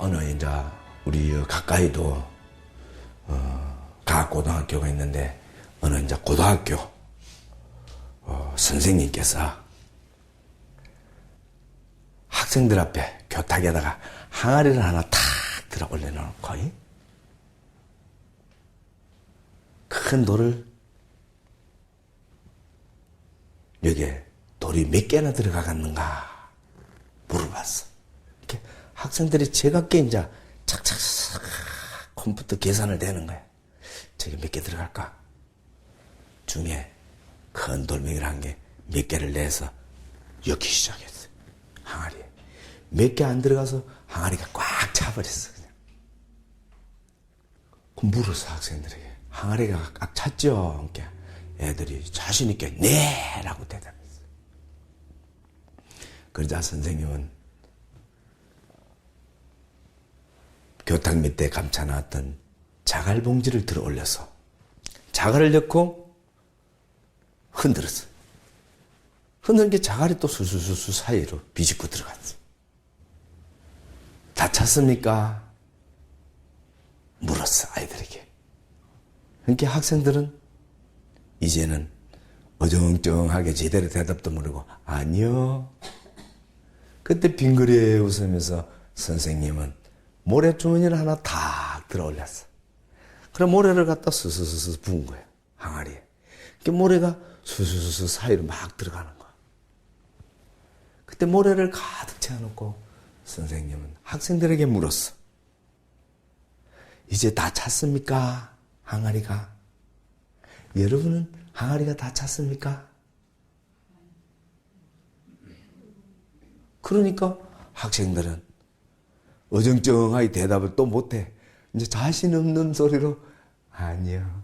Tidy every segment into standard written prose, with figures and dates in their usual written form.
어느 이제 우리 가까이도 과학고등학교가 있는데 어느 이제 고등학교 선생님께서 학생들 앞에 교탁에다가 항아리를 하나 탁 들어 올려놓고 큰 돌을 여기에 돌이 몇 개나 들어가겠는가 물어봤어. 이렇게 학생들이 제각기 이제 착착착 컴퓨터 계산을 대는 거야. 저게 몇 개 들어갈까? 중에 큰 돌멩이를 한 개 몇 개를 내서 엮기 시작했어. 항아리에. 몇 개 안 들어가서 항아리가 꽉 차버렸어. 그냥. 물었어, 학생들에게. 항아리가 꽉 찼죠? 그러니까 애들이 자신있게 네! 라고 대답했어. 그러자 선생님은 교탁 밑에 감춰놨던 자갈 봉지를 들어 올려서 자갈을 넣고 흔들었어. 흔든 게 자갈이 또 수수수수 사이로 비집고 들어갔어. 다 찼습니까? 물었어, 아이들에게. 그러니까 학생들은 이제는 어정쩡하게 제대로 대답도 모르고 아니요. 그때 빙그레 웃으면서 선생님은 모래주머니를 하나 탁 들어 올렸어. 그럼 모래를 갖다 스스스스 부은 거야, 항아리에. 그 모래가 수수수수 사이로 막 들어가는 거야. 그때 모래를 가득 채워놓고 선생님은 학생들에게 물었어. 이제 다 찼습니까? 항아리가. 여러분은 항아리가 다 찼습니까? 그러니까 학생들은 어정쩡하게 대답을 또 못해. 이제 자신 없는 소리로 아니요.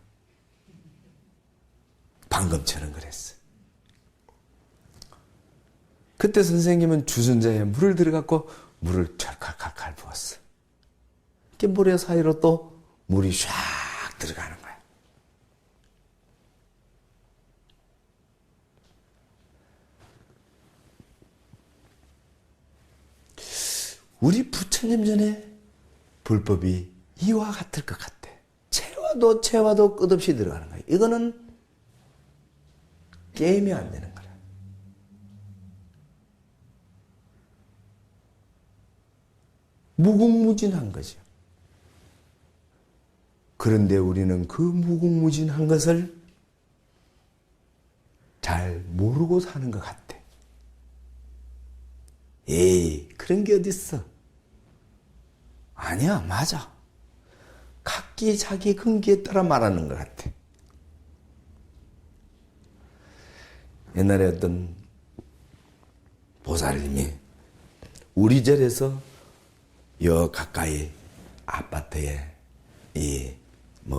방금처럼 그랬어. 그때 선생님은 주전자에 물을 들어갖고 물을 찰칼칼칼 부었어. 그 모래 사이로 또 물이 샥 들어가는 거야. 우리 부처님 전에 불법이 이와 같을 것 같아. 채와도 끝없이 들어가는 거야. 이거는 게임이 안 되는 거야. 무궁무진한 거죠. 그런데 우리는 그 무궁무진한 것을 잘 모르고 사는 것 같아. 에이, 그런 게 어딨어. 아니야, 맞아. 각기 자기 근기에 따라 말하는 것 같아. 옛날에 어떤 보살님이 우리 절에서 여 가까이 아파트에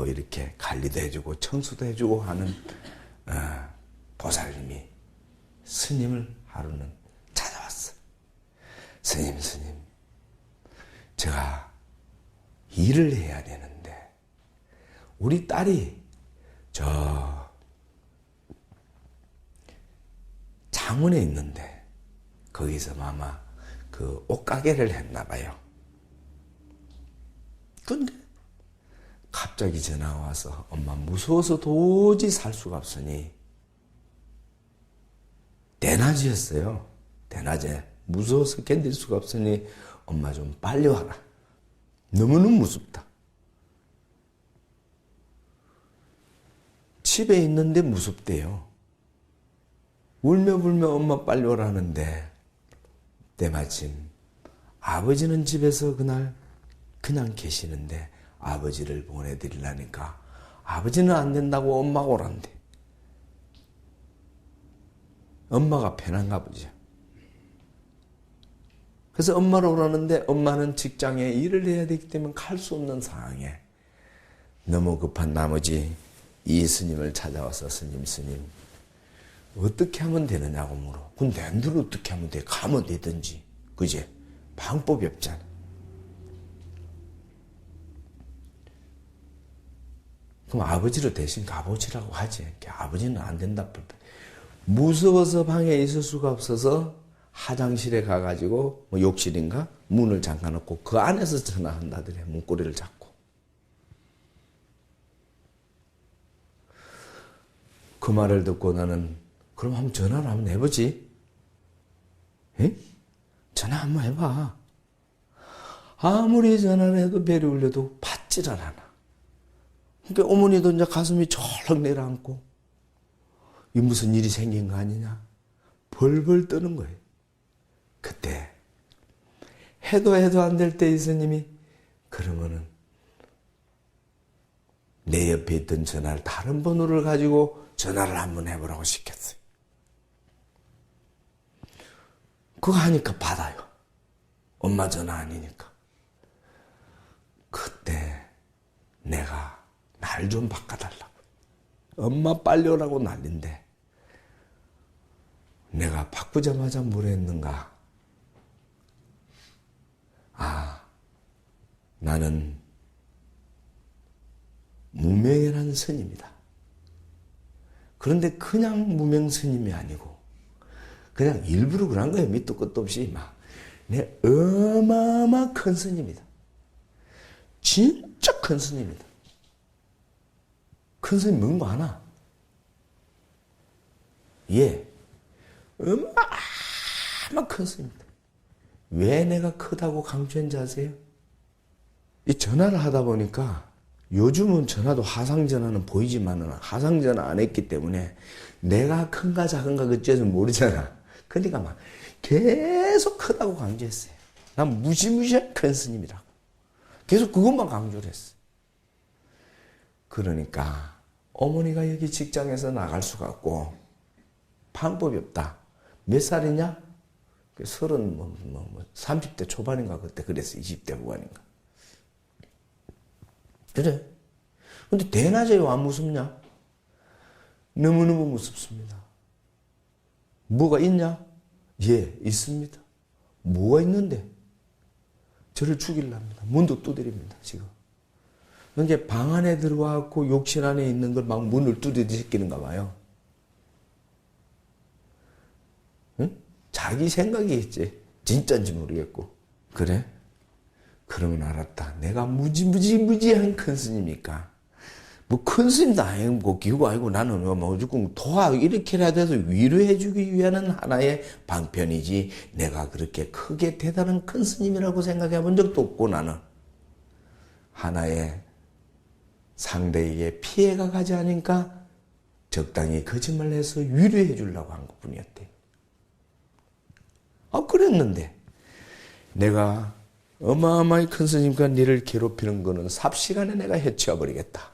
이렇게 관리도 해주고 청소도 해주고 하는 보살님이 스님을 하루는 찾아왔어. 스님, 제가 일을 해야 되는데 우리 딸이 저 창원에 있는데 거기서 아마 그 옷가게를 했나 봐요. 근데 갑자기 전화가 와서 엄마 무서워서 도저히 살 수가 없으니 대낮이었어요. 대낮에 무서워서 견딜 수가 없으니 엄마 좀 빨리 와라. 너무너무 무섭다. 집에 있는데 무섭대요. 울며불며 엄마 빨리 오라는데 때마침 아버지는 집에서 그날 그냥 계시는데 아버지를 보내드리려니까 아버지는 안 된다고 엄마가 오란대. 엄마가 편한가 보죠. 그래서 엄마를 오라는데 엄마는 직장에 일을 해야 되기 때문에 갈 수 없는 상황에 너무 급한 나머지 이 스님을 찾아와서 스님 어떻게 하면 되느냐고 물어. 그럼 내들 어떻게 하면 돼? 가면 되든지. 그제? 방법이 없잖아. 그럼 아버지로 대신 가보시라고 하지. 아버지는 안 된다. 무서워서 방에 있을 수가 없어서 화장실에 가가지고 뭐 욕실인가 문을 잠가놓고 그 안에서 전화한다더래. 문고리를 잡고. 그 말을 듣고 나는 그럼 한번 전화를 한번 해보지. 에? 전화 한번 해봐. 아무리 전화를 해도 벨이 울려도 받지를 않아. 그러니까 어머니도 이제 가슴이 철렁 내려앉고 이 무슨 일이 생긴 거 아니냐. 벌벌 떠는 거예요. 그때 해도 안 될 때 이스님이 그러면은 내 옆에 있던 전화를 다른 번호를 가지고 전화를 한번 해보라고 시켰어요. 그거 하니까 받아요. 엄마 전화 아니니까. 그때 내가 날 좀 바꿔달라고. 엄마 빨리 오라고 난린데 내가 바꾸자마자 뭘 했는가. 나는 무명이라는 스님이다. 그런데 그냥 무명 스님이 아니고 그냥 일부러 그런 거예요. 밑도 끝도 없이 막. 내 어마어마 큰 스님이다. 진짜 큰 스님이다. 큰 스님 뭔 거 아나? 예. 어마어마 큰 스님이다. 왜 내가 크다고 강조했는지 아세요? 이 전화를 하다 보니까 요즘은 전화도 화상전화는 보이지만은 화상전화 안 했기 때문에 내가 큰가 작은가 그때는 모르잖아. 그러니까 막 계속 크다고 강조했어요. 난 무시무시한 큰 스님이라고. 계속 그것만 강조를 했어. 그러니까 어머니가 여기 직장에서 나갈 수가 없고 방법이 없다. 몇 살이냐? 30대 초반인가 그때 그랬어. 20대 후반인가. 그래. 근데 대낮에 왜 안 무섭냐? 너무너무 무섭습니다. 뭐가 있냐? 예, 있습니다. 뭐가 있는데? 저를 죽이려합니다. 문도 두드립니다, 지금. 그러니까 방 안에 들어와갖고 욕실 안에 있는 걸 막 문을 두드리시키는가 봐요. 응? 자기 생각이 있지. 진짜인지 모르겠고. 그래? 그러면 알았다. 내가 무지한 큰 스님이니까. 뭐 큰 스님도 아니고 기구 아니고 나는 무조건 도와 이렇게라도 해서 위로해주기 위한 하나의 방편이지 내가 그렇게 크게 대단한 큰 스님이라고 생각해 본 적도 없고 나는 하나의 상대에게 피해가 가지 않으니까 적당히 거짓말해서 위로해 주려고 한 것뿐이었대. 그랬는데 내가 어마어마히 큰 스님과 니를 괴롭히는 거는 삽시간에 내가 해치워버리겠다.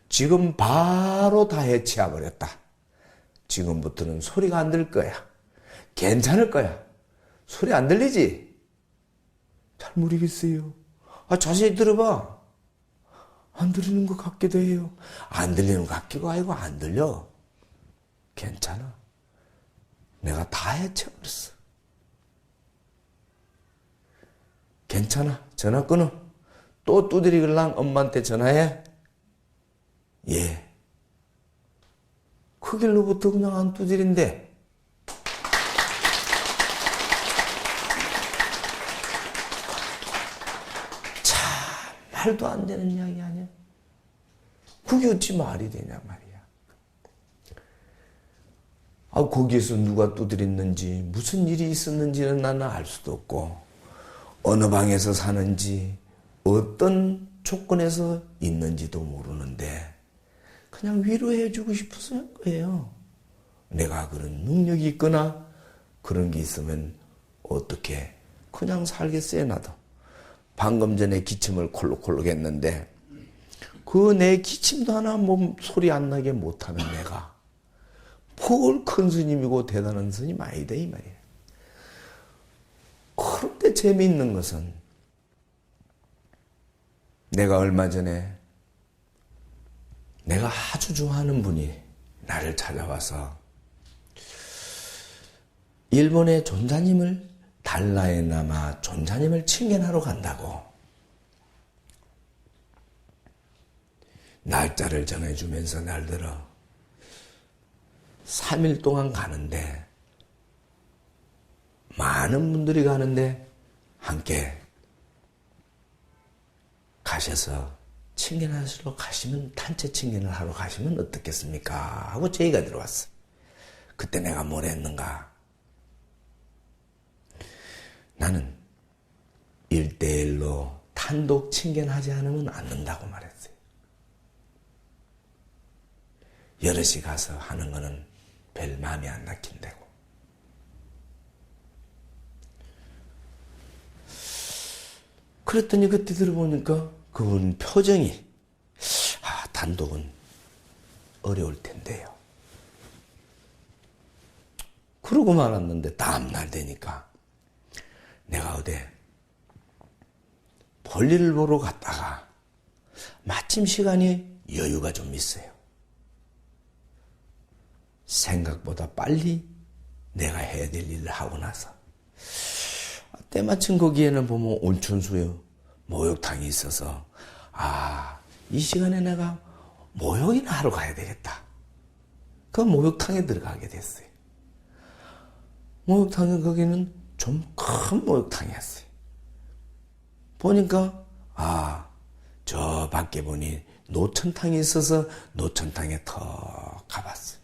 지금 바로 다 해치워버렸다. 지금부터는 소리가 안 들 거야. 괜찮을 거야. 소리 안 들리지? 잘 모르겠어요. 자세히 들어봐. 안 들리는 것 같기도 해요. 안 들리는 것 같기도 아니고 안 들려. 괜찮아. 내가 다 해치워버렸어. 괜찮아. 전화 끊어. 또 두드리길랑 엄마한테 전화해. 예. 그 길로부터 그냥 안 두드린대. 참 말도 안 되는 이야기 아니야. 그게 어찌 말이 되냐 말이야. 거기에서 누가 두드렸는지 무슨 일이 있었는지는 나는 알 수도 없고 어느 방에서 사는지 어떤 조건에서 있는지도 모르는데 그냥 위로해주고 싶어서 한 거예요. 내가 그런 능력이 있거나 그런 게 있으면 어떻게 그냥 살겠어요 나도. 방금 전에 기침을 콜록콜록 했는데 그 내 기침도 하나 소리 안 나게 못하는 내가 뭘 큰 스님이고 대단한 스님 아니다 이 말이야. 그런데 재미있는 것은 내가 얼마 전에 내가 아주 좋아하는 분이 나를 찾아와서 일본의 존자님을 달라에라마 존자님을 칭견하러 간다고 날짜를 정해주면서 날들어 3일 동안 가는데 많은 분들이 가는데 함께 가셔서 친견하시러 가시면, 단체 친견을 하러 가시면 어떻겠습니까? 하고 제의가 들어왔어. 그때 내가 뭘 했는가? 나는 1대1로 단독 친견하지 않으면 않는다고 말했어요. 여럿이 가서 하는 거는 별 마음이 안 낚인다고. 그랬더니 그때 들어보니까 그분 표정이, 단독은 어려울 텐데요. 그러고 말았는데 다음날 되니까 내가 어디 볼일을 보러 갔다가 마침 시간이 여유가 좀 있어요. 생각보다 빨리 내가 해야 될 일을 하고 나서 때마침 거기에는 보면 온천수에 목욕탕이 있어서 이 시간에 내가 목욕이나 하러 가야 되겠다. 그 목욕탕에 들어가게 됐어요. 목욕탕에 거기는 좀 큰 목욕탕이었어요. 보니까 저 밖에 보니 노천탕이 있어서 노천탕에 더 가봤어요.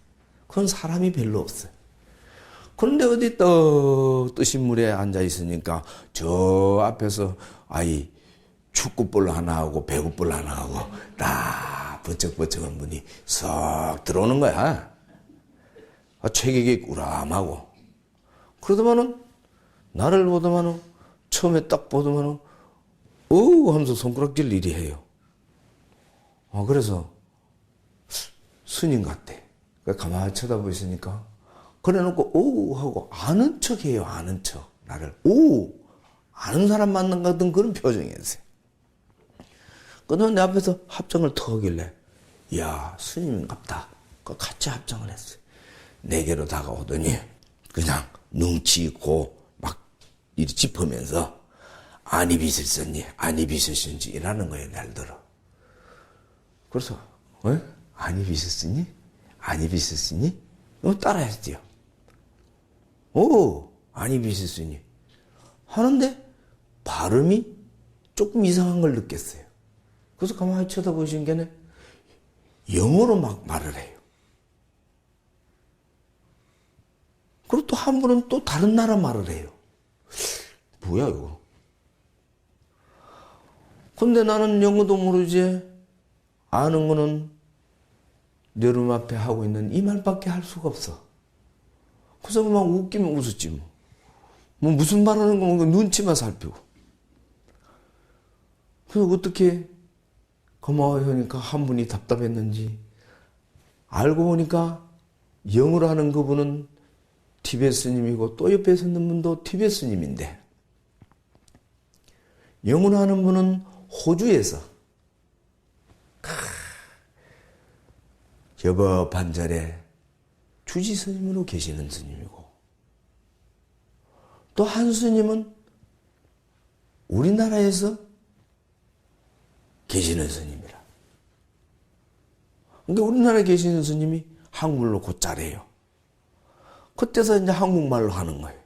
그건 사람이 별로 없어요. 그런데 어디 뜨신 물에 앉아 있으니까 저 앞에서 축구볼 하나 하고 배구볼 하나 하고 딱 버쩍버쩍한 분이 썩 들어오는 거야. 체격이 꾸람하고. 그러더만은 나를 보더만은 처음에 딱 보더만은 하면서 손가락질 일이 해요. 그래서 스님 같대. 가만히 쳐다보시니까 그래놓고 하고 아는 척해요. 아는 척. 나를 아는 사람 만난 것 같은 그런 표정이었어요. 그러다 내 앞에서 합장을 터 하길래 이야 스님인갑다. 같이 합장을 했어요. 내게로 다가오더니 그냥 눈치 있고 막 이리 짚으면서 안 입으셨니? 안 입으셨는지 이라는 거예요. 날 들어. 그래서 안 입으셨니? 안 입으셨니? 따라했지요. 안 입으셨니? 하는데 발음이 조금 이상한 걸 느꼈어요. 그래서 가만히 쳐다보신 게는 영어로 막 말을 해요. 그리고 또 한 분은 또 다른 나라 말을 해요. 뭐야 이거? 근데 나는 영어도 모르지 아는 거는 내 눈 앞에 하고 있는 이 말밖에 할 수가 없어. 그래서 막 웃기면 웃었지 뭐 무슨 말 하는 거 눈치만 살피고. 그래서 어떻게 고마워요 하니까 한 분이 답답했는지 알고 보니까 영어로 하는 그분은 티베트 스님이고 또 옆에 서 있는 분도 티베트 스님인데 영어로 하는 분은 호주에서 여법 반절에 주지 스님으로 계시는 스님이고 또 한 스님은 우리나라에서 계시는 스님이라. 그러니까 우리나라에 계시는 스님이 한국말로 곧 잘해요. 그때서 이제 한국말로 하는 거예요.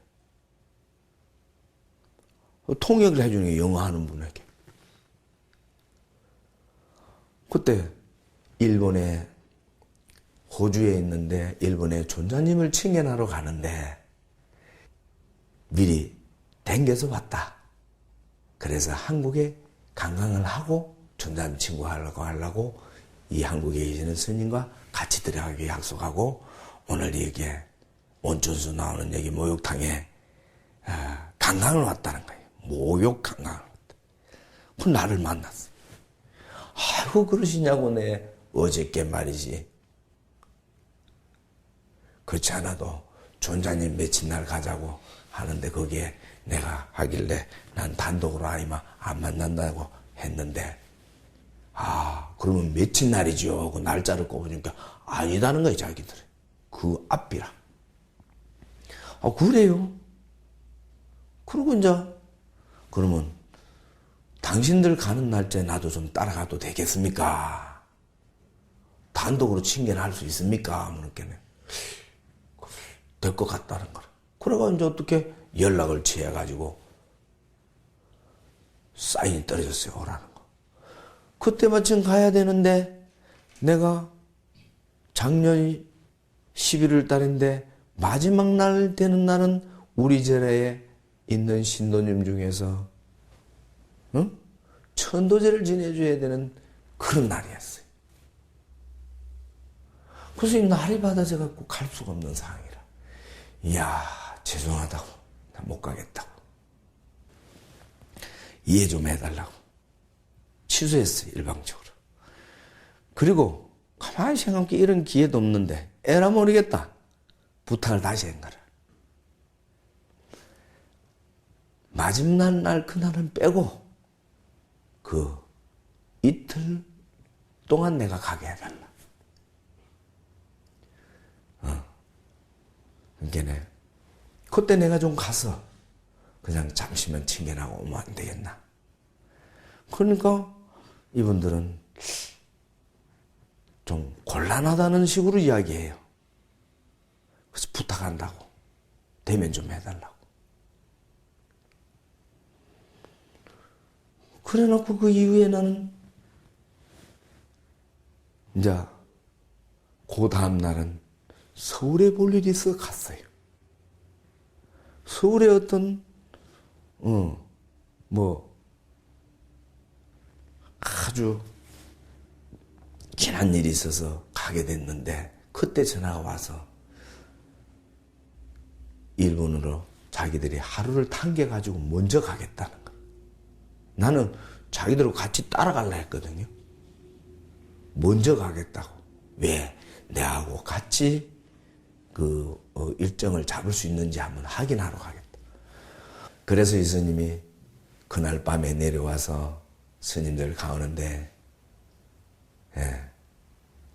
통역을 해주는 게 영어 하는 분에게. 그때 일본에 호주에 있는데 일본에 존자님을 친견하러 가는데 미리 댕겨서 왔다. 그래서 한국에 관광을 하고 존자님 친구하려고 이 한국에 계시는 스님과 같이 들어가기 약속하고 오늘 여기에 온천수 나오는 여기 목욕탕에 관광을 왔다는 거예요. 목욕 관광을 왔다. 그 나를 만났어. 아이고 그러시냐고 내 어저께 말이지. 그렇지 않아도 존자님 며칠 날 가자고 하는데 거기에 내가 하길래 난 단독으로 아니면 안 만난다고 했는데 그러면 며칠 날이죠? 그 날짜를 꼽으니까 아니다는 거예요 자기들. 그 앞이라. 그래요? 그러고 이제 그러면 당신들 가는 날짜에 나도 좀 따라가도 되겠습니까? 단독으로 친견할 수 있습니까? 될 것 같다는 거라. 그래가 이제 어떻게 연락을 취해가지고 사인이 떨어졌어요. 오라는 거. 그때 마침 가야 되는데 내가 작년 11월 달인데 마지막 날 되는 날은 우리 절에 있는 신도님 중에서 천도제를 지내줘야 되는 그런 날이었어요. 그래서 이 날이 받아져갖고 갈 수가 없는 상황이라. 이야, 죄송하다고. 나 못 가겠다고. 이해 좀 해달라고. 취소했어요, 일방적으로. 그리고 가만히 생각해보니까 이런 기회도 없는데 에라 모르겠다. 부탁을 다시 한 거라. 마지막 날 그날은 빼고 그 이틀 동안 내가 가게 해달라. 그러니까 그때 내가 좀 가서 그냥 잠시만 칭견하고 오면 안 되겠나. 그러니까 이분들은 좀 곤란하다는 식으로 이야기해요. 그래서 부탁한다고. 대면 좀 해달라고. 그래 놓고 그 이후에 나는 이제 그 다음 날은 서울에 볼 일이 있어 갔어요. 서울에 어떤 아주 긴한 일이 있어서 가게 됐는데 그때 전화가 와서 일본으로 자기들이 하루를 당겨가지고 먼저 가겠다는 거. 나는 자기들하고 같이 따라갈라 했거든요. 먼저 가겠다고. 왜? 내하고 같이 일정을 잡을 수 있는지 한번 확인하러 가겠다. 그래서 이 스님이 그날 밤에 내려와서 스님들 가오는데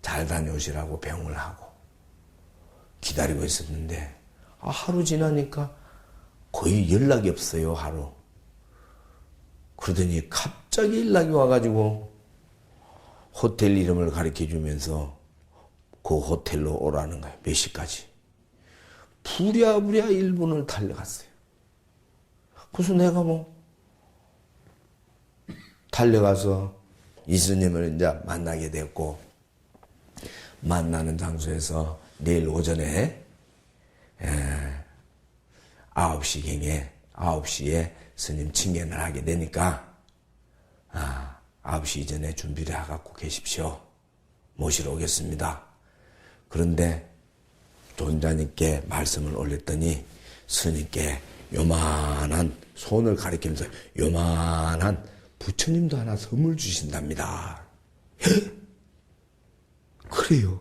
잘 다녀오시라고 병을 하고 기다리고 있었는데 하루 지나니까 거의 연락이 없어요. 하루. 그러더니 갑자기 연락이 와가지고 호텔 이름을 가르쳐주면서 그 호텔로 오라는 거예요. 몇 시까지. 부랴부랴 일본을 달려갔어요. 그래서 내가 달려가서 이 스님을 이제 만나게 됐고, 만나는 장소에서 내일 오전에 9시에 스님 칭견을 하게 되니까 9시 이전에 준비를 해갖고 계십시오. 모시러 오겠습니다. 그런데 존자님께 말씀을 올렸더니 스님께 요만한 손을 가리키면서 요만한 부처님도 하나 선물 주신답니다. 그래요.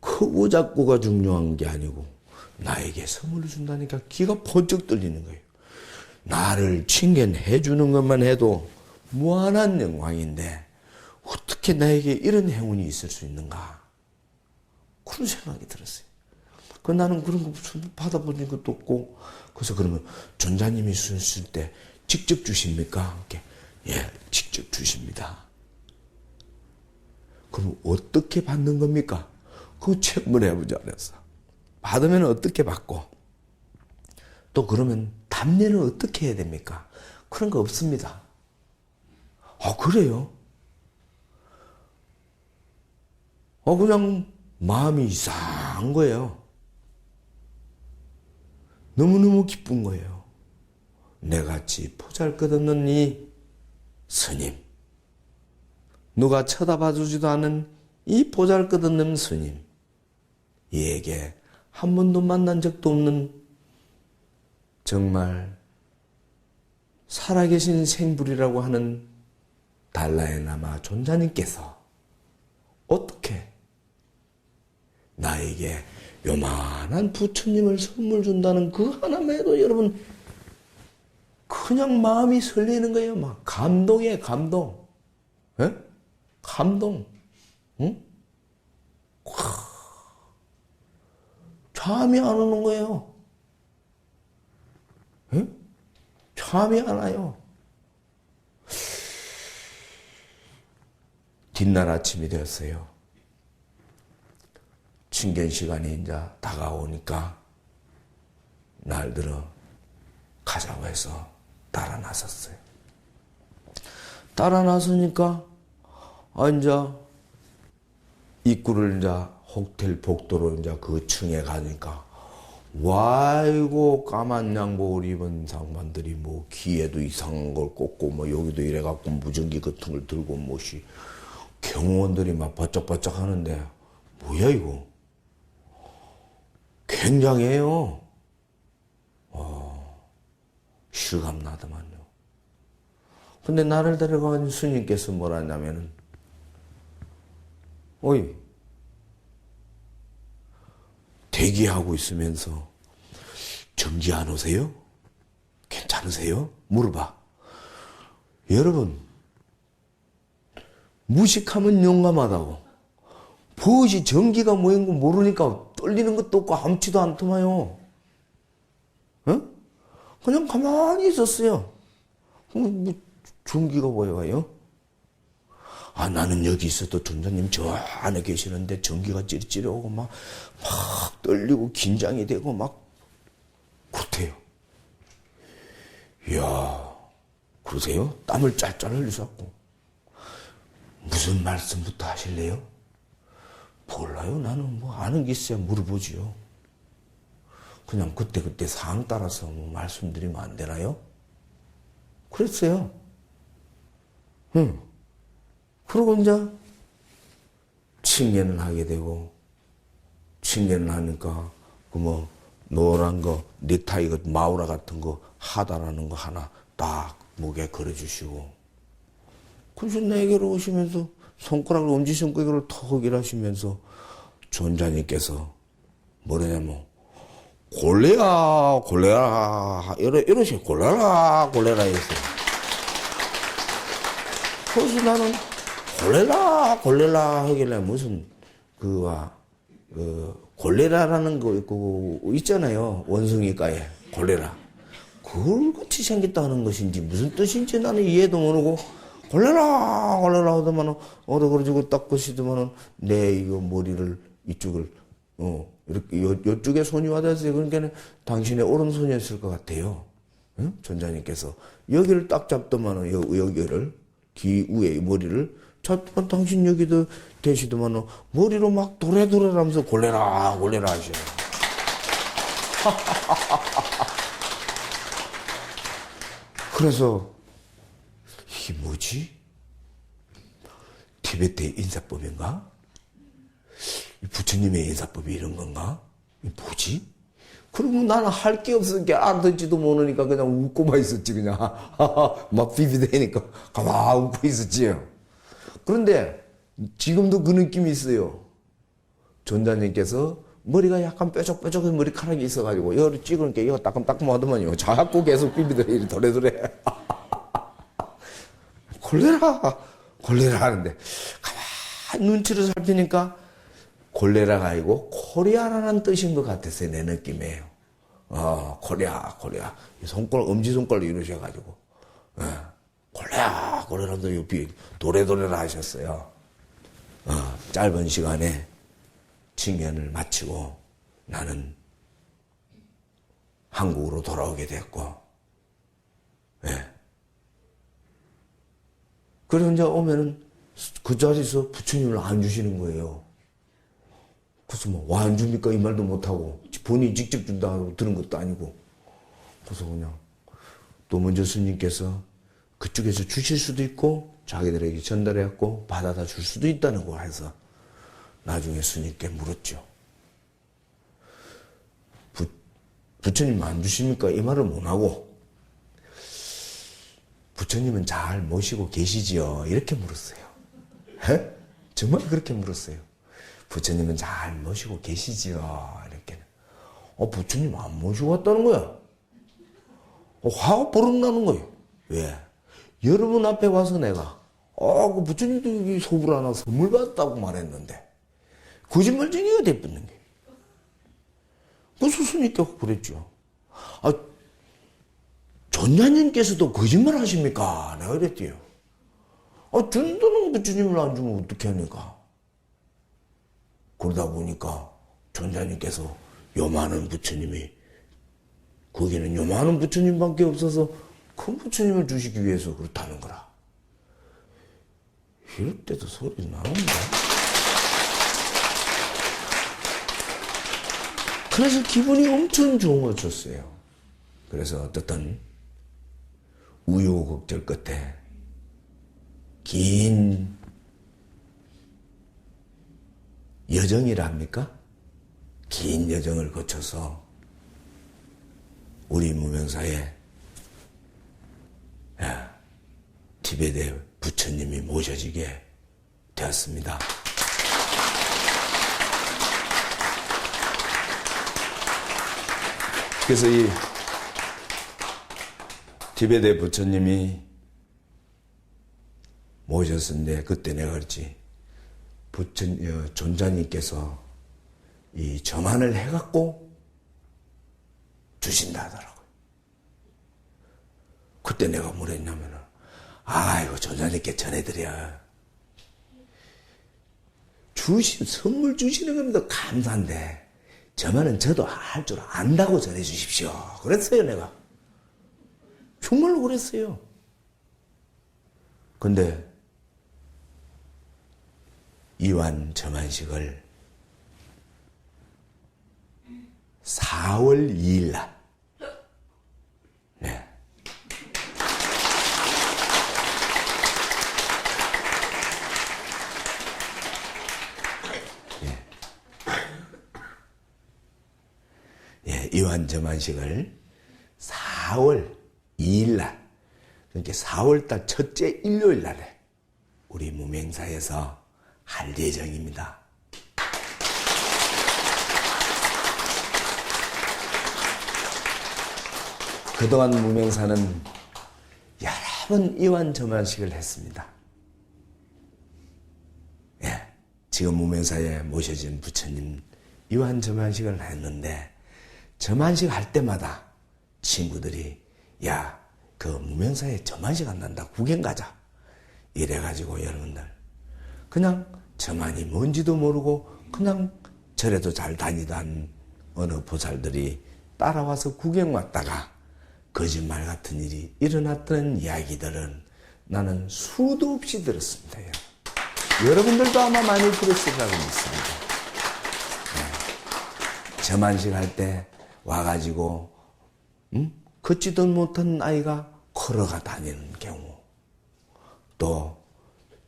그 오작고가 중요한 게 아니고 나에게 선물을 준다니까 기가 번쩍 떨리는 거예요. 나를 칭견해 주는 것만 해도 무한한 영광인데 어떻게 나에게 이런 행운이 있을 수 있는가? 그런 생각이 들었어요. 나는 그런 거 받아본 것도 없고, 그래서 그러면 전자님이 쓰실 때 직접 주십니까? 이렇게. 예, 직접 주십니다. 그럼 어떻게 받는 겁니까? 그거 체험을 해보지 않았어. 받으면 어떻게 받고, 또 그러면 답례는 어떻게 해야 됩니까? 그런 거 없습니다. 그래요? 그냥 마음이 이상한 거예요. 너무너무 기쁜 거예요. 내같이 보잘것없는 이 스님, 누가 쳐다봐주지도 않은 이 보잘것없는 스님, 이에게 한 번도 만난 적도 없는 정말 살아계신 생불이라고 하는 달라에라마 존자님께서 어떻게 나에게 요만한 부처님을 선물 준다는 그 하나만 해도 여러분 그냥 마음이 설레는 거예요. 막 감동이에요. 감동. 에? 감동. 응? 잠이 안 오는 거예요. 에? 잠이 안 와요. 뒷날 아침이 되었어요. 칭견 시간이 이제 다가오니까 날 들어 가자고 해서 따라 나섰어요. 따라 나서니까 이제 입구를 이제 호텔 복도로 이제 그 층에 가니까 와이고 까만 양복을 입은 상반들이 뭐 귀에도 이상한 걸 꽂고 뭐 여기도 이래갖고 무전기 같은 걸 들고 뭐시 경호원들이 막 바짝바짝 하는데 뭐야 이거 굉장해요. 실감나더만요. 근데 나를 데려간 스님께서 뭐라 했냐면은 어이 대기하고 있으면서 전기 안 오세요? 괜찮으세요? 물어봐. 여러분 무식하면 용감하다고. 무엇이 전기가 뭐인 거 모르니까 떨리는 것도 없고 아무치도 않더만요. 어? 그냥 가만히 있었어요. 뭐 전기가 뭐예요? 나는 여기 있어도 전자님 저 안에 계시는데 전기가 찌릿찌릿 오고 막 떨리고 긴장이 되고 막 그렇대요. 이야, 그러세요? 땀을 짤짤 흘리셨고. 무슨 말씀부터 하실래요? 몰라요. 나는 뭐 아는 게 있어야 물어보지요. 그냥 그때 상황 따라서 뭐 말씀드리면 안 되나요? 그랬어요. 응. 그러고 이제 칭례를 하게 되고, 칭례를 하니까 그 뭐 노란 거 넥타이 같은 마우라 같은 거 하다라는 거 하나 딱 목에 걸어주시고, 그래서 내게로 오시면서 손가락을 엄지손가락으로 턱 일하시면서 존자님께서 뭐라냐면 골래야 이러시 골래라 했어요. 그래서 나는 골래라 하길래 무슨 골래라라는 거 있고 있잖아요. 원숭이과에 골래라. 그걸 같이 생겼다는 것인지 무슨 뜻인지 나는 이해도 모르고 골래라 하더만은 그래가지고 딱 것이더만은 내 이거 머리를 이쪽을 이렇게 요쪽에 손이 와닿았어요. 그러니까 당신의 오른손이었을 것 같아요. 응? 전자님께서 여기를 딱 잡더만은 여기를 귀 위에 머리를 잡더만 당신 여기도 되시더만은 머리로 막 도래하면서 골래라 하셔요. 그래서 이게 뭐지? 티베트의 인사법인가? 부처님의 인사법이 이런 건가? 이게 뭐지? 그러면 나는 할 게 없으니까 알아듣지도 모르니까 그냥 웃고만 있었지, 그냥. 막 비비대니까 가만 웃고 있었지요. 그런데 지금도 그 느낌이 있어요. 전자님께서 머리가 약간 뾰족뾰족한 머리카락이 있어가지고 이거를 찍으니까 이거 따끔따끔 하더만요. 자꾸 계속 비비대 도래도래. 골래라 하는데 가만 눈치를 살피니까 골래라가 아니고 코리아라는 뜻인 것 같았어요. 내 느낌이에요. 코리아. 엄지손가락 이러셔가지고 골래라면서 도래도래라 하셨어요. 짧은 시간에 칭연을 마치고 나는 한국으로 돌아오게 됐고, 그래서 이제 오면은 그 자리에서 부처님을 안 주시는 거예요. 그래서 뭐, 안 줍니까? 이 말도 못하고, 본인이 직접 준다고 들은 것도 아니고. 그래서 그냥, 또 먼저 스님께서 그쪽에서 주실 수도 있고, 자기들에게 전달해갖고, 받아다 줄 수도 있다는 거 해서, 나중에 스님께 물었죠. 부처님 안 주십니까? 이 말을 못하고, 부처님은 잘 모시고 계시지요? 이렇게 물었어요. 정말 그렇게 물었어요. 부처님은 잘 모시고 계시지요? 이렇게. 부처님 안 모시고 왔다는 거야. 화가 버럭 나는 거예요. 왜? 여러분 앞에 와서 내가, 그 부처님도 여기 소불 하나 선물 받았다고 말했는데, 거짓말쟁이가 돼버린 게. 그 스님께서 그랬죠. 전자님께서도 거짓말 하십니까? 내가 그랬대요. 준다는 부처님을 안 주면 어떻게 합니까? 그러다 보니까 전자님께서 요만한 부처님이 거기는 요만한 부처님밖에 없어서 큰 부처님을 주시기 위해서 그렇다는 거라. 이럴 때도 소리 나온다. 그래서 기분이 엄청 좋아졌어요. 그래서 어떻든 우여곡절 끝에 긴 여정이라 합니까? 긴 여정을 거쳐서 우리 무명사에 티베트의 부처님이 모셔지게 되었습니다. 그래서 이 티베트의 부처님이 모셨는데 그때 내가 그랬지. 존자님께서 이 점안을 해갖고 주신다 하더라고요. 그때 내가 뭘 했냐면은, 이거 존자님께 전해드려. 선물 주시는 겁니다. 감사한데, 점안은 저도 할 줄 안다고 전해주십시오. 그랬어요, 내가. 정말로 그랬어요. 근데, 이완 점안식을 4월 2일 날, 네. 이완 점안식을 4월 2일 날, 그러니까 4월 달 첫째 일요일 날에 우리 무명사에서 할 예정입니다. 그동안 무명사는 여러 번 이완 점안식을 했습니다. 지금 무명사에 모셔진 부처님 이완 점안식을 했는데 점안식 할 때마다 친구들이 그 무명사에 점안식 안 난다 구경 가자 이래가지고 여러분들 그냥 점안이 뭔지도 모르고 그냥 절에도 잘 다니던 어느 보살들이 따라와서 구경 왔다가 거짓말 같은 일이 일어났던 이야기들은 나는 수도 없이 들었습니다. 여러분들도 아마 많이 들었을 거라고 믿습니다. 점안식 할 때 와가지고 걷지도 못한 아이가 걸어가 다니는 경우, 또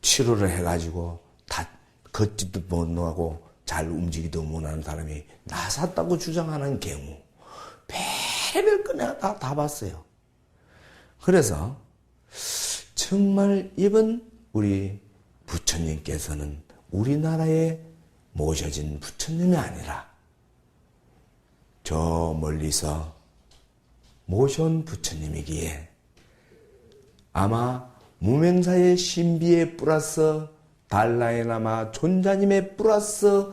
치료를 해가지고 다 걷지도 못하고 잘 움직이도 못하는 사람이 나섰다고 주장하는 경우, 별의별 거 내가 다 봤어요. 그래서 정말 이번 우리 부처님께서는 우리나라에 모셔진 부처님이 아니라 저 멀리서 모셔온 부처님이기에 아마 무명사의 신비에 플러스 달라이라마 존자님의 플러스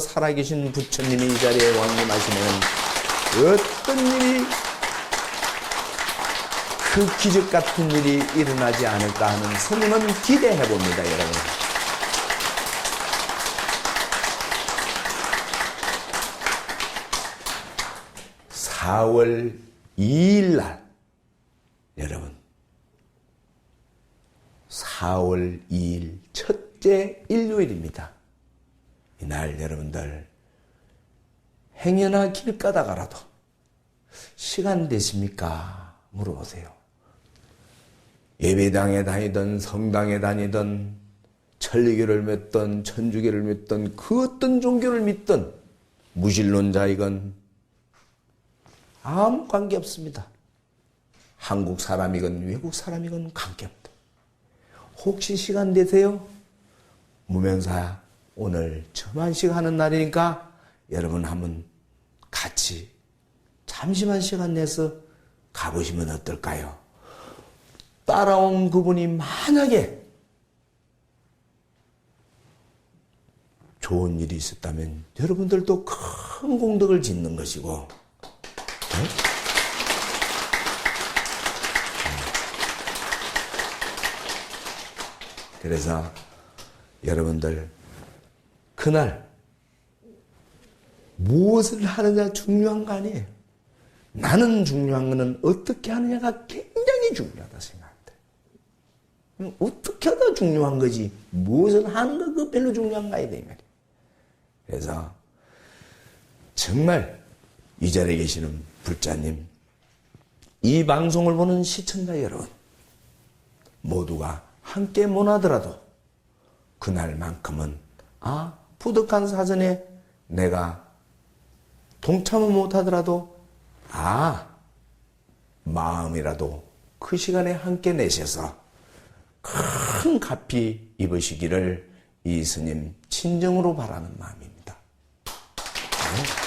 살아계신 부처님이 이 자리에 왕림하시면 어떤 일이 그 기적 같은 일이 일어나지 않을까 하는 성은 기대해 봅니다, 여러분. (4월 2일) 날 여러분 4월 2일 첫째 일요일입니다. 이날 여러분들 행여나 길 가다가라도 시간 되십니까? 물어보세요. 예배당에 다니든 성당에 다니든 천리교를 믿든 천주교를 믿든 그 어떤 종교를 믿든 무신론자이건 아무 관계없습니다. 한국 사람이건 외국 사람이건 관계없다. 혹시 시간 되세요? 무명사 오늘 점안식 하는 날이니까 여러분 한번 같이 잠시만 시간 내서 가보시면 어떨까요? 따라온 그분이 만약에 좋은 일이 있었다면 여러분들도 큰 공덕을 짓는 것이고, 그래서 여러분들 그날 무엇을 하느냐 중요한 거 아니에요. 나는 중요한 것은 어떻게 하느냐가 굉장히 중요하다 생각합니다. 어떻게 하다 중요한 거지 무엇을 하는 거 그거 별로 중요한가 이 말이에요. 그래서 정말 이 자리에 계시는 불자님, 이 방송을 보는 시청자 여러분 모두가 함께 못하더라도 그날만큼은 부득한 사전에 내가 동참을 못하더라도 마음이라도 그 시간에 함께 내셔서 큰 값이 입으시기를 이 스님 친정으로 바라는 마음입니다. 네.